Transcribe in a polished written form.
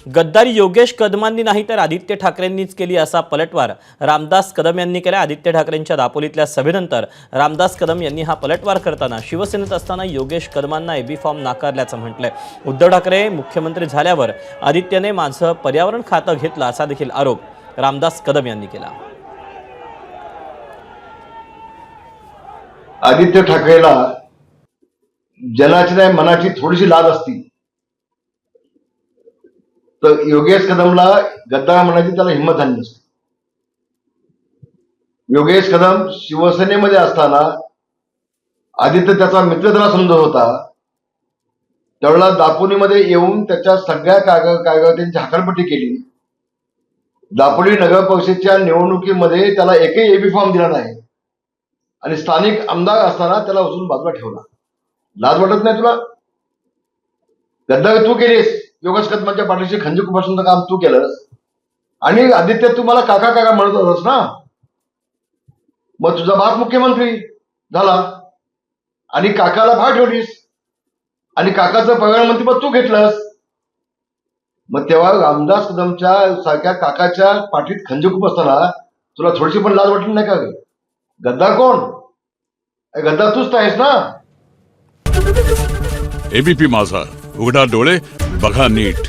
गद्दारी योगेश कदमांनी नाही तर आदित्य ठाकरेंनीच केली असा पलटवार रामदास कदम यांनी केला। आदित्य ठाकरेंच्या दापोलीतल्या सभेनंतर रामदास कदम यांनी हा पलटवार करताना शिवसेनेत असताना योगेश कदमांना एबी फॉर्म नाकारल्याचं म्हटलंय। उद्धव ठाकरे मुख्यमंत्री झाल्यावर आदित्यने माझं पर्यावरण खातं घेतलं असा देखील आरोप रामदास कदम यांनी केला। आदित्य ठाकरेला जनाची नाही मनाची थोडीशी लाज असती तर योगेश कदमला गद्दार म्हणायची त्याला हिंमत झाली नसती। योगेश कदम शिवसेनेमध्ये असताना आदित्य त्याचा मित्र त्याला समजत होता, त्यावेळेला दापोलीमध्ये येऊन त्याच्या सगळ्या कागदांची हाकलपट्टी केली। दापोली नगर परिषदेच्या निवडणुकीमध्ये त्याला एकही एबी फॉर्म दिला नाही आणि स्थानिक आमदार असताना त्याला उचलून बाजूला ठेवला। लाज वाटत नाही तुला? गद्दारी तू केलीस, योगेश कदमांच्या पाठीशी खंजीर खुपसण्याचं काम तू केलंस आणि आदित्य तू मला काका काका म्हणत होतास ना। मग तुझा बाप मुख्यमंत्री झाला आणि काकाला भाग ठेवलीस आणि काकाचं पर्यावरण मंत्रीपद तू घेतलंस। मग तेव्हा रामदास कदमच्या सारख्या काकाच्या पाठीत खंजीर खुपसताना तुला थोडीशी पण लाज वाटली नाही का? गद्दार कोण? गद्दार तूच आहेस ना। एबीपी माझा, उघडा डोळे बघा नीट।